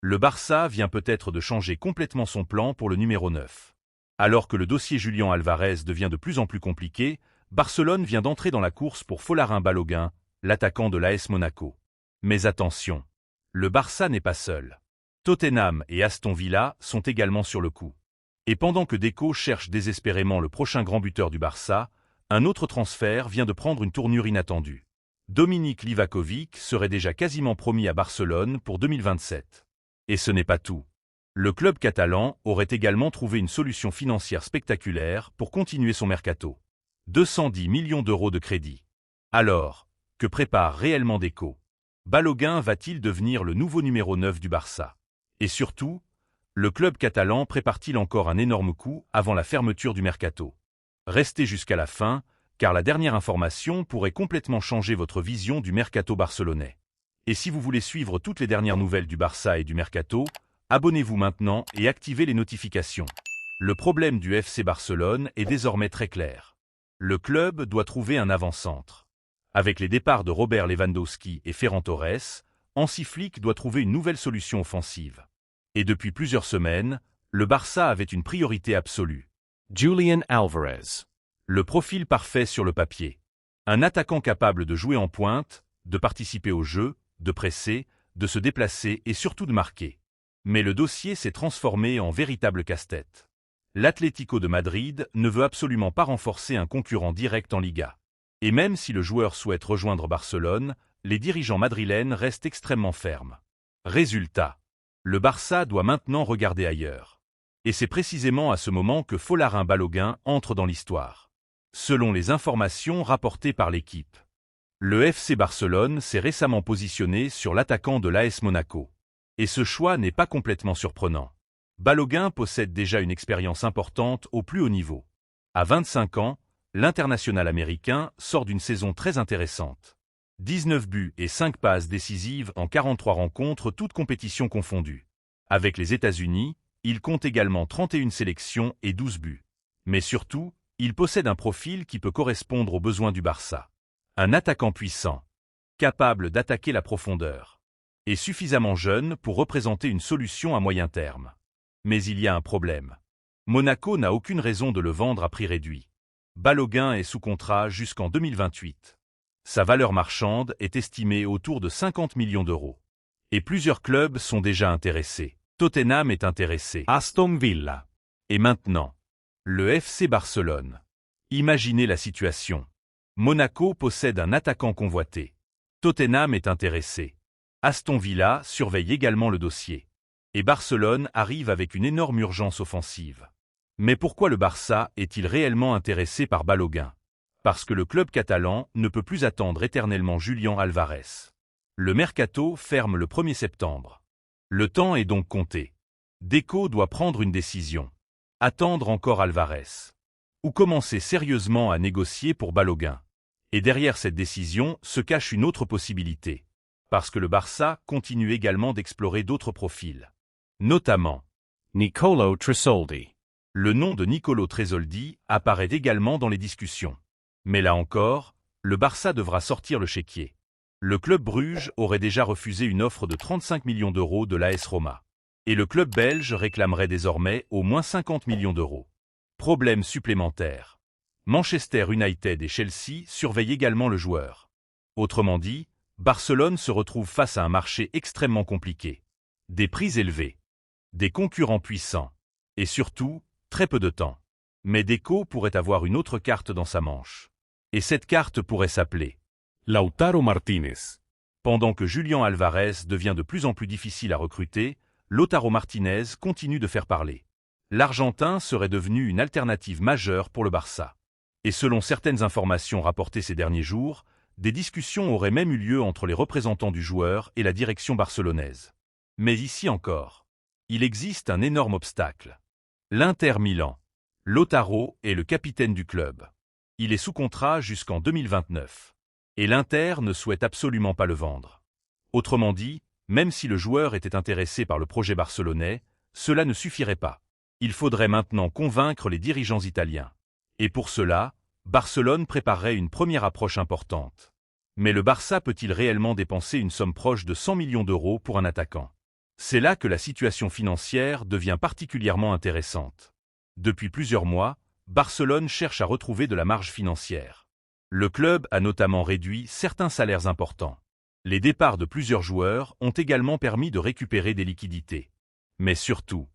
Le Barça vient peut-être de changer complètement son plan pour le numéro 9. Alors que le dossier Julián Álvarez devient de plus en plus compliqué, Barcelone vient d'entrer dans la course pour Folarin Balogun, l'attaquant de l'AS Monaco. Mais attention, le Barça n'est pas seul. Tottenham et Aston Villa sont également sur le coup. Et pendant que Deco cherche désespérément le prochain grand buteur du Barça, un autre transfert vient de prendre une tournure inattendue. Dominik Livakovic serait déjà quasiment promis à Barcelone pour 2027. Et ce n'est pas tout. Le club catalan aurait également trouvé une solution financière spectaculaire pour continuer son mercato. 210 millions d'euros de crédit. Alors, que prépare réellement Deco? Balogun va-t-il devenir le nouveau numéro 9 du Barça? Et surtout, le club catalan prépare-t-il encore un énorme coup avant la fermeture du mercato? Restez jusqu'à la fin, car la dernière information pourrait complètement changer votre vision du mercato barcelonais. Et si vous voulez suivre toutes les dernières nouvelles du Barça et du mercato, abonnez-vous maintenant et activez les notifications. Le problème du FC Barcelone est désormais très clair. Le club doit trouver un avant-centre. Avec les départs de Robert Lewandowski et Ferran Torres, Hansi Flick doit trouver une nouvelle solution offensive. Et depuis plusieurs semaines, le Barça avait une priorité absolue. Julián Álvarez. Le profil parfait sur le papier. Un attaquant capable de jouer en pointe, de participer au jeu, de presser, de se déplacer et surtout de marquer. Mais le dossier s'est transformé en véritable casse-tête. L'Atlético de Madrid ne veut absolument pas renforcer un concurrent direct en Liga. Et même si le joueur souhaite rejoindre Barcelone, les dirigeants madrilènes restent extrêmement fermes. Résultat, le Barça doit maintenant regarder ailleurs. Et c'est précisément à ce moment que Folarin Balogun entre dans l'histoire. Selon les informations rapportées par l'équipe, le FC Barcelone s'est récemment positionné sur l'attaquant de l'AS Monaco. Et ce choix n'est pas complètement surprenant. Balogun possède déjà une expérience importante au plus haut niveau. À 25 ans, l'international américain sort d'une saison très intéressante. 19 buts et 5 passes décisives en 43 rencontres, toutes compétitions confondues. Avec les États-Unis, il compte également 31 sélections et 12 buts. Mais surtout, il possède un profil qui peut correspondre aux besoins du Barça. Un attaquant puissant, capable d'attaquer la profondeur, et suffisamment jeune pour représenter une solution à moyen terme. Mais il y a un problème. Monaco n'a aucune raison de le vendre à prix réduit. Balogun est sous contrat jusqu'en 2028. Sa valeur marchande est estimée autour de 50 millions d'euros. Et plusieurs clubs sont déjà intéressés. Tottenham est intéressé. Aston Villa. Et maintenant, le FC Barcelone. Imaginez la situation. Monaco possède un attaquant convoité. Tottenham est intéressé. Aston Villa surveille également le dossier. Et Barcelone arrive avec une énorme urgence offensive. Mais pourquoi le Barça est-il réellement intéressé par Balogun? Parce que le club catalan ne peut plus attendre éternellement Julián Álvarez. Le mercato ferme le 1er septembre. Le temps est donc compté. Deco doit prendre une décision. Attendre encore Álvarez. Ou commencer sérieusement à négocier pour Balogun. Et derrière cette décision se cache une autre possibilité. Parce que le Barça continue également d'explorer d'autres profils. Notamment, Nicolo Tresoldi. Le nom de Nicolo Tresoldi apparaît également dans les discussions. Mais là encore, le Barça devra sortir le chéquier. Le club Bruges aurait déjà refusé une offre de 35 millions d'euros de l'AS Roma. Et le club belge réclamerait désormais au moins 50 millions d'euros. Problème supplémentaire. Manchester United et Chelsea surveillent également le joueur. Autrement dit, Barcelone se retrouve face à un marché extrêmement compliqué. Des prix élevés. Des concurrents puissants. Et surtout, très peu de temps. Mais Deco pourrait avoir une autre carte dans sa manche. Et cette carte pourrait s'appeler Lautaro Martínez. Pendant que Julián Álvarez devient de plus en plus difficile à recruter, Lautaro Martínez continue de faire parler. L'Argentin serait devenu une alternative majeure pour le Barça. Et selon certaines informations rapportées ces derniers jours, des discussions auraient même eu lieu entre les représentants du joueur et la direction barcelonaise. Mais ici encore, il existe un énorme obstacle. L'Inter Milan. Lautaro est le capitaine du club. Il est sous contrat jusqu'en 2029. Et l'Inter ne souhaite absolument pas le vendre. Autrement dit, même si le joueur était intéressé par le projet barcelonais, cela ne suffirait pas. Il faudrait maintenant convaincre les dirigeants italiens. Et pour cela, Barcelone préparerait une première approche importante. Mais le Barça peut-il réellement dépenser une somme proche de 100 millions d'euros pour un attaquant? C'est là que la situation financière devient particulièrement intéressante. Depuis plusieurs mois, Barcelone cherche à retrouver de la marge financière. Le club a notamment réduit certains salaires importants. Les départs de plusieurs joueurs ont également permis de récupérer des liquidités. Mais surtout,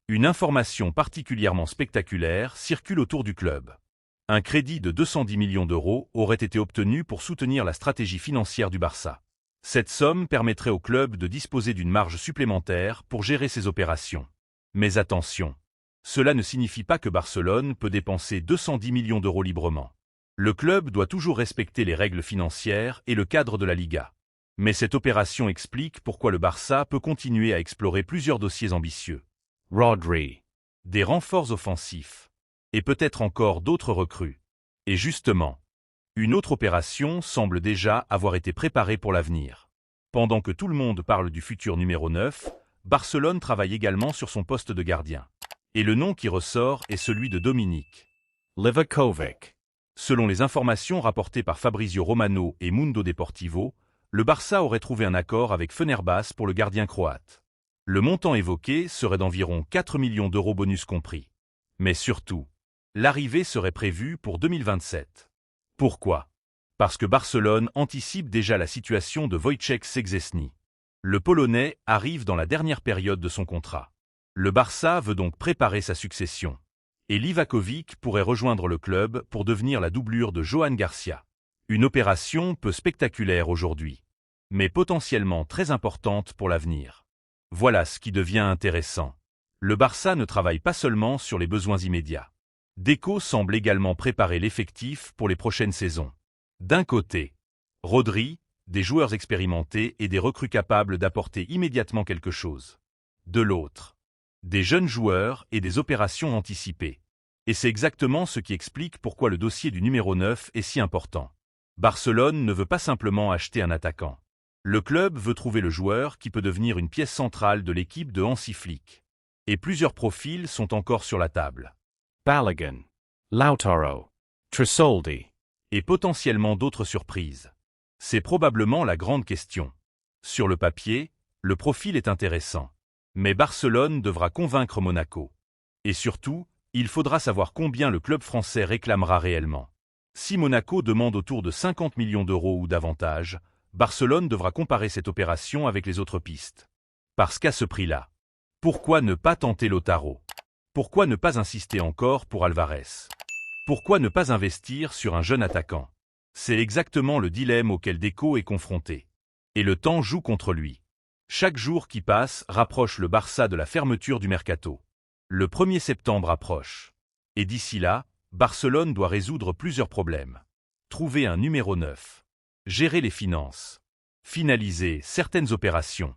une information particulièrement spectaculaire circule autour du club. Un crédit de 210 millions d'euros aurait été obtenu pour soutenir la stratégie financière du Barça. Cette somme permettrait au club de disposer d'une marge supplémentaire pour gérer ses opérations. Mais attention, cela ne signifie pas que Barcelone peut dépenser 210 millions d'euros librement. Le club doit toujours respecter les règles financières et le cadre de la Liga. Mais cette opération explique pourquoi le Barça peut continuer à explorer plusieurs dossiers ambitieux. Rodri. Des renforts offensifs. Et peut-être encore d'autres recrues. Et justement, une autre opération semble déjà avoir été préparée pour l'avenir. Pendant que tout le monde parle du futur numéro 9, Barcelone travaille également sur son poste de gardien. Et le nom qui ressort est celui de Dominique Livakovic. Selon les informations rapportées par Fabrizio Romano et Mundo Deportivo, le Barça aurait trouvé un accord avec Fenerbahçe pour le gardien croate. Le montant évoqué serait d'environ 4 millions d'euros bonus compris. Mais surtout, l'arrivée serait prévue pour 2027. Pourquoi? Parce que Barcelone anticipe déjà la situation de Wojciech Szczęsny. Le Polonais arrive dans la dernière période de son contrat. Le Barça veut donc préparer sa succession. Et Livakovic pourrait rejoindre le club pour devenir la doublure de Johan Garcia. Une opération peu spectaculaire aujourd'hui, mais potentiellement très importante pour l'avenir. Voilà ce qui devient intéressant. Le Barça ne travaille pas seulement sur les besoins immédiats. Deco semble également préparer l'effectif pour les prochaines saisons. D'un côté, Rodri, des joueurs expérimentés et des recrues capables d'apporter immédiatement quelque chose. De l'autre, des jeunes joueurs et des opérations anticipées. Et c'est exactement ce qui explique pourquoi le dossier du numéro 9 est si important. Barcelone ne veut pas simplement acheter un attaquant. Le club veut trouver le joueur qui peut devenir une pièce centrale de l'équipe de Hansi Flick. Et plusieurs profils sont encore sur la table. Balogun. Lautaro. Tresoldi. Et potentiellement d'autres surprises. C'est probablement la grande question. Sur le papier, le profil est intéressant. Mais Barcelone devra convaincre Monaco. Et surtout, il faudra savoir combien le club français réclamera réellement. Si Monaco demande autour de 50 millions d'euros ou davantage, Barcelone devra comparer cette opération avec les autres pistes. Parce qu'à ce prix-là, pourquoi ne pas tenter Lautaro? Pourquoi ne pas insister encore pour Alvarez? Pourquoi ne pas investir sur un jeune attaquant? C'est exactement le dilemme auquel Deco est confronté. Et le temps joue contre lui. Chaque jour qui passe rapproche le Barça de la fermeture du mercato. Le 1er septembre approche. Et d'ici là, Barcelone doit résoudre plusieurs problèmes. Trouver un numéro 9. Gérer les finances. Finaliser certaines opérations.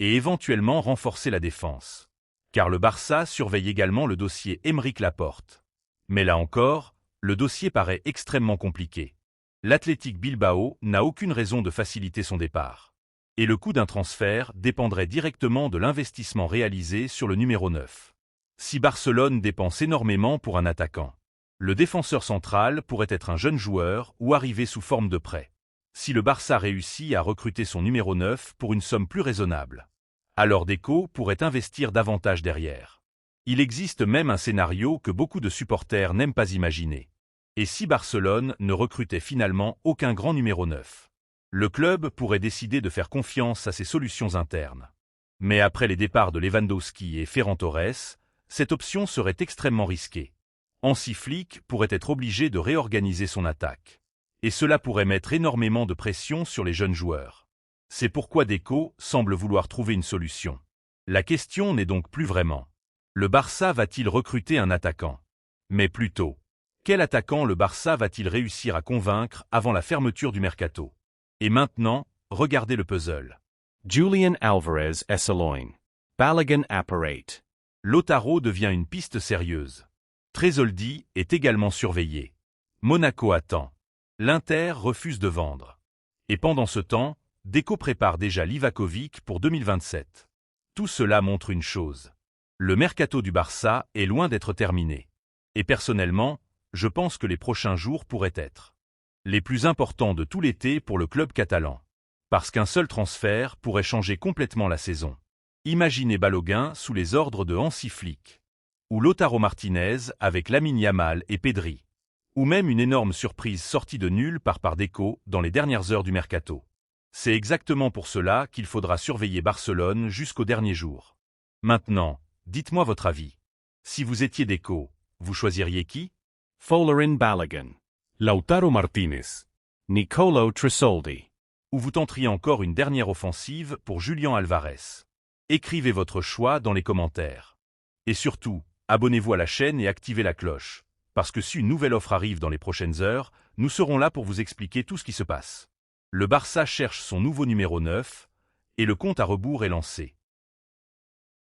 Et éventuellement renforcer la défense. Car le Barça surveille également le dossier Aymeric Laporte. Mais là encore, le dossier paraît extrêmement compliqué. L'Athletic Bilbao n'a aucune raison de faciliter son départ. Et le coût d'un transfert dépendrait directement de l'investissement réalisé sur le numéro 9. Si Barcelone dépense énormément pour un attaquant, le défenseur central pourrait être un jeune joueur ou arriver sous forme de prêt. Si le Barça réussit à recruter son numéro 9 pour une somme plus raisonnable, alors Deco pourrait investir davantage derrière. Il existe même un scénario que beaucoup de supporters n'aiment pas imaginer. Et si Barcelone ne recrutait finalement aucun grand numéro 9? Le club pourrait décider de faire confiance à ses solutions internes. Mais après les départs de Lewandowski et Ferran Torres, cette option serait extrêmement risquée. Hansi Flick pourrait être obligé de réorganiser son attaque. Et cela pourrait mettre énormément de pression sur les jeunes joueurs. C'est pourquoi Deco semble vouloir trouver une solution. La question n'est donc plus vraiment: le Barça va-t-il recruter un attaquant? Mais plutôt, quel attaquant le Barça va-t-il réussir à convaincre avant la fermeture du mercato? Et maintenant, regardez le puzzle. Julian Alvarez Esseloin. Balogun Apparate. Lautaro devient une piste sérieuse. Tresoldi est également surveillé. Monaco attend. L'Inter refuse de vendre. Et pendant ce temps, Deco prépare déjà Livakovic pour 2027. Tout cela montre une chose. Le mercato du Barça est loin d'être terminé. Et personnellement, je pense que les prochains jours pourraient être les plus importants de tout l'été pour le club catalan. Parce qu'un seul transfert pourrait changer complètement la saison. Imaginez Balogun sous les ordres de Hansi Flick. Ou Lautaro Martinez avec Lamine Yamal et Pedri. Ou même une énorme surprise sortie de nulle part par Deco dans les dernières heures du mercato. C'est exactement pour cela qu'il faudra surveiller Barcelone jusqu'au dernier jour. Maintenant, dites-moi votre avis. Si vous étiez Deco, vous choisiriez qui? Folarin Balogun. Lautaro Martínez. Nicolo Tresoldi. Ou vous tenteriez encore une dernière offensive pour Julián Alvarez? Écrivez votre choix dans les commentaires. Et surtout, abonnez-vous à la chaîne et activez la cloche. Parce que si une nouvelle offre arrive dans les prochaines heures, nous serons là pour vous expliquer tout ce qui se passe. Le Barça cherche son nouveau numéro 9, et le compte à rebours est lancé.